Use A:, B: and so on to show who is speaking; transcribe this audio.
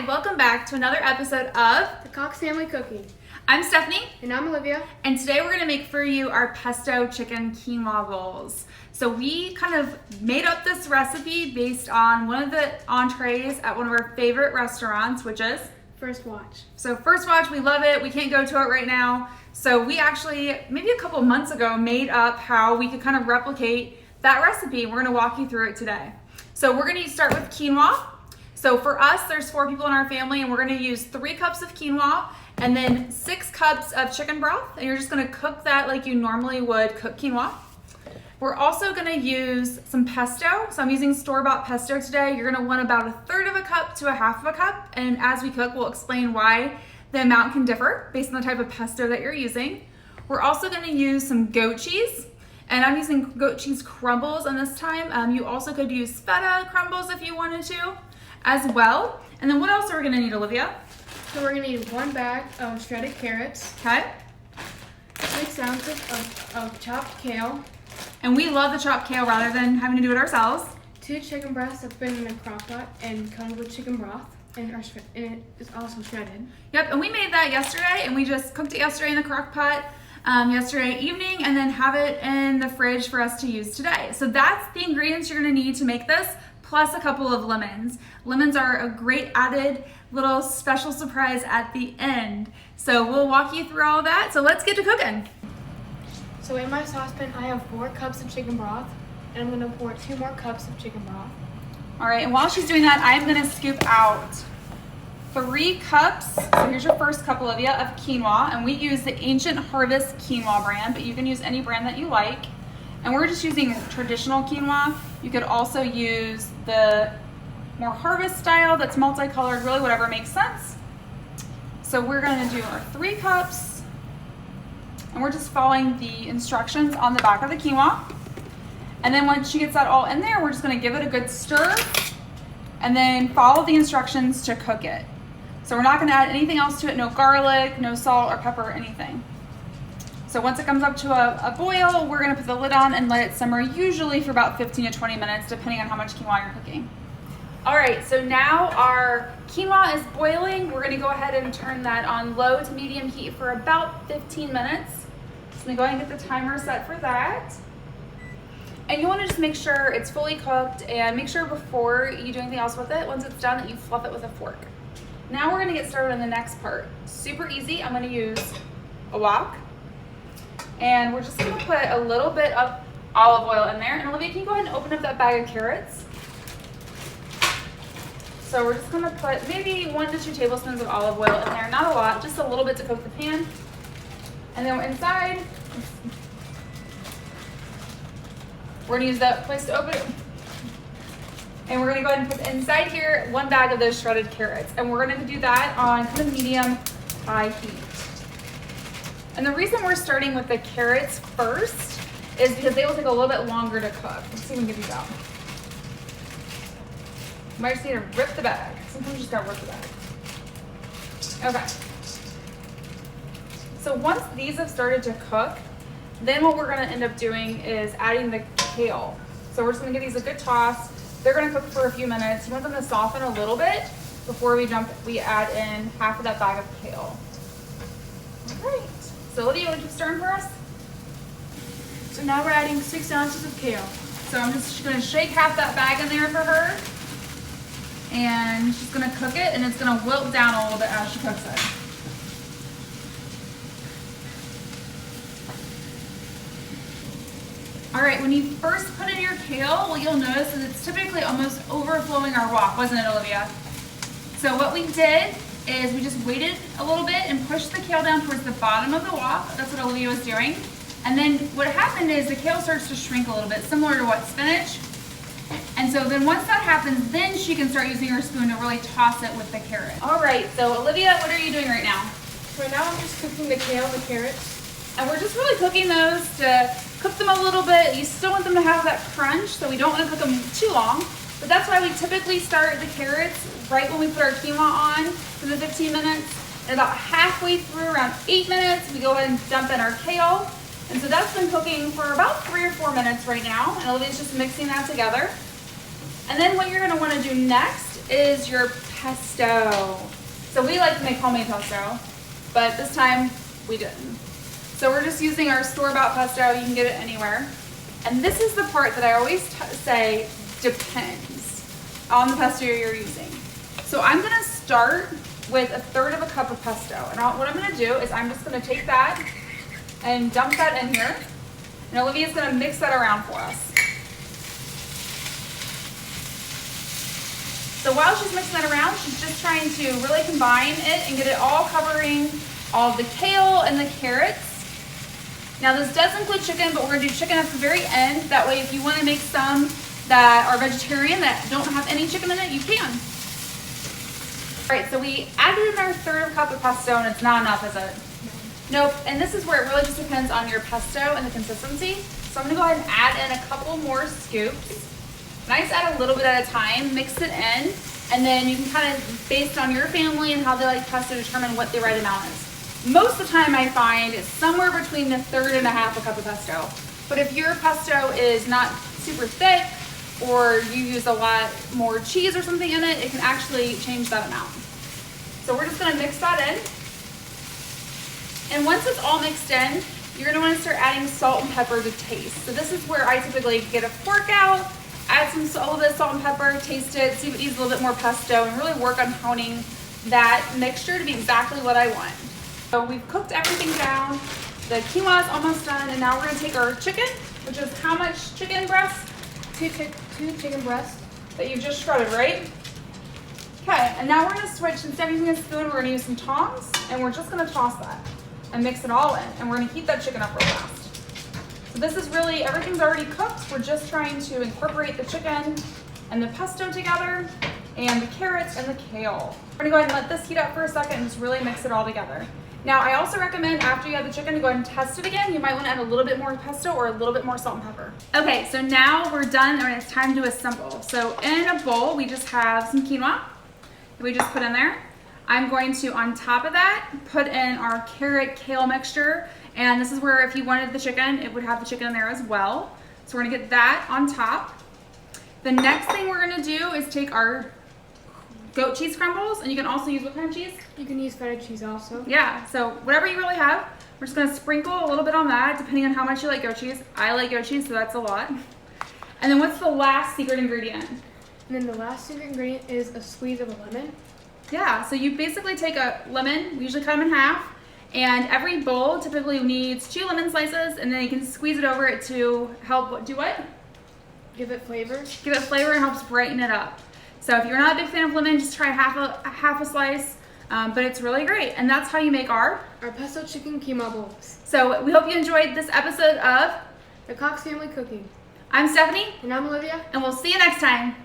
A: Hi, welcome back to another episode of
B: The Cox Family Cooking.
A: I'm Stephanie.
B: And I'm Olivia.
A: And today we're going to make for you our pesto chicken quinoa bowls. So we kind of made up this recipe based on one of the entrees at one of our favorite restaurants, which is
B: First Watch.
A: So First Watch, we love it. We can't go to it right now. So we actually, maybe a couple months ago, made up how we could kind of replicate that recipe. We're going to walk you through it today. So we're going to start with quinoa. So for us, there's 4 people in our family, and we're going to use 3 cups of quinoa and then 6 cups of chicken broth. And you're just going to cook that like you normally would cook quinoa. We're also going to use some pesto. So I'm using store-bought pesto today. You're going to want about 1/3 of a cup to 1/2 of a cup. And as we cook, we'll explain why the amount can differ based on the type of pesto that you're using. We're also going to use some goat cheese. And I'm using goat cheese crumbles on this time. You also could use feta crumbles if you wanted to as well. And then what else are we going to need, Olivia?
B: So we're going to need 1 bag of shredded carrots.
A: Okay.
B: 6 ounces of chopped kale.
A: And we love the chopped kale rather than having to do it ourselves.
B: 2 chicken breasts that's been in a crock pot and covered with chicken broth. And it is also shredded.
A: Yep, and we made that yesterday, and we just cooked it yesterday in the crock pot yesterday evening, and then have it in the fridge for us to use today. So that's the ingredients you're going to need to make this, plus a couple of lemons. Lemons are a great added little special surprise at the end. So we'll walk you through all of that. So let's get to cooking.
B: So in my saucepan, I have 4 cups of chicken broth. And I'm going to pour 2 more cups of chicken broth.
A: All right, and while she's doing that, I'm going to scoop out 3 cups, so here's your first cup, Olivia, of quinoa, and we use the Ancient Harvest quinoa brand, but you can use any brand that you like. And we're just using traditional quinoa. You could also use the more harvest style that's multicolored, really whatever makes sense. So we're going to do our 3 cups, and we're just following the instructions on the back of the quinoa. And then once she gets that all in there, we're just going to give it a good stir and then follow the instructions to cook it. So we're not going to add anything else to it, no garlic, no salt or pepper or anything. So once it comes up to a boil, we're going to put the lid on and let it simmer, usually for about 15 to 20 minutes, depending on how much quinoa you're cooking. All right, so now our quinoa is boiling. We're going to go ahead and turn that on low to medium heat for about 15 minutes. So I'm going to go ahead and get the timer set for that. And you want to just make sure it's fully cooked, and make sure before you do anything else with it, once it's done, that you fluff it with a fork. Now we're going to get started on the next part. Super easy. I'm going to use a wok. And we're just going to put a little bit of olive oil in there. And Olivia, can you go ahead and open up that bag of carrots? So we're just going to put maybe 1 to 2 tablespoons of olive oil in there. Not a lot, just a little bit to coat the pan. And then inside, we're going to use that place to open it. And we're going to go ahead and put inside here 1 bag of those shredded carrots. And we're going to do that on kind of medium-high heat. And the reason we're starting with the carrots first is because they will take a little bit longer to cook. Let's see if we can get these out. You might just need to rip the bag. Sometimes you just got to rip the bag. Okay. So once these have started to cook, then what we're going to end up doing is adding the kale. So we're just going to give these a good toss. They're going to cook for a few minutes. You want them to soften a little bit before we add in half of that bag of kale. All right. So Olivia, you want to keep stirring for us?
B: So now we're adding 6 ounces of kale.
A: So I'm just going to shake half that bag in there for her. And she's going to cook it, and it's going to wilt down a little bit as she cooks it. All right, when you first put in your kale, what you'll notice is it's typically almost overflowing our wok, wasn't it, Olivia? So what we did is we just waited a little bit and pushed the kale down towards the bottom of the wok. That's what Olivia was doing. And then what happened is the kale starts to shrink a little bit, similar to what, spinach? And so then once that happens, then she can start using her spoon to really toss it with the carrot. All right, so Olivia, what are you doing right now?
B: Right now I'm just cooking the kale and the carrots.
A: And we're just really cooking those to cook them a little bit. You still want them to have that crunch, so we don't want to cook them too long. But that's why we typically start the carrots right when we put our quinoa on for the 15 minutes. And about halfway through, around 8 minutes, we go ahead and dump in our kale. And so that's been cooking for about 3 or 4 minutes right now. And Olivia's just mixing that together. And then what you're going to want to do next is your pesto. So we like to make homemade pesto, but this time we didn't. So we're just using our store-bought pesto. You can get it anywhere. And this is the part that I always say depends on the pesto you're using. So I'm gonna start with 1/3 of a cup of pesto. And what I'm gonna do is I'm just gonna take that and dump that in here. And Olivia's gonna mix that around for us. So while she's mixing that around, she's just trying to really combine it and get it all covering all of the kale and the carrots. Now this does include chicken, but we're gonna do chicken at the very end. That way if you wanna make some that are vegetarian that don't have any chicken in it, you can. All right, so we added in our 1/3 cup of pesto and it's not enough, is it? Nope, and this is where it really just depends on your pesto and the consistency. So I'm gonna go ahead and add in a couple more scoops. And I just add a little bit at a time, mix it in, and then you can kind of, based on your family and how they like pesto, determine what the right amount is. Most of the time I find it's somewhere between 1/3 and 1/2 a cup of pesto. But if your pesto is not super thick, or you use a lot more cheese or something in it, it can actually change that amount. So we're just gonna mix that in. And once it's all mixed in, you're gonna wanna start adding salt and pepper to taste. So this is where I typically get a fork out, add a little bit of salt and pepper, taste it, see if it needs a little bit more pesto, and really work on honing that mixture to be exactly what I want. So we've cooked everything down. The quinoa is almost done, and now we're gonna take our chicken, which is how much chicken breast?
B: Two chicken breasts.
A: That you've just shredded, right? Okay, and now we're gonna switch, instead of using a spoon, we're gonna use some tongs, and we're just gonna toss that and mix it all in, and we're gonna heat that chicken up real fast. So this is really, everything's already cooked. We're just trying to incorporate the chicken and the pesto together, and the carrots and the kale. We're gonna go ahead and let this heat up for a second and just really mix it all together. Now, I also recommend after you add the chicken to go ahead and test it again. You might want to add a little bit more pesto or a little bit more salt and pepper. Okay, so now we're done and it's time to assemble. So in a bowl, we just have some quinoa that we just put in there. I'm going to, on top of that, put in our carrot kale mixture. And this is where if you wanted the chicken, it would have the chicken in there as well. So we're gonna get that on top. The next thing we're gonna do is take our goat cheese crumbles, and you can also use what kind of cheese?
B: You can use feta cheese also.
A: Yeah, so whatever you really have. We're just gonna sprinkle a little bit on that, depending on how much you like goat cheese. I like goat cheese, so that's a lot. And then what's the last secret ingredient?
B: And then the last secret ingredient is a squeeze of a lemon.
A: Yeah, so you basically take a lemon, we usually cut them in half, and every bowl typically needs 2 lemon slices, and then you can squeeze it over it to help do what?
B: Give it flavor.
A: Give it flavor and helps brighten it up. So if you're not a big fan of lemon, just try half a slice, but it's really great. And that's how you make our
B: pesto chicken quinoa bowls.
A: So we hope you enjoyed this episode of
B: The Cox Family Cooking.
A: I'm Stephanie.
B: And I'm Olivia.
A: And we'll see you next time.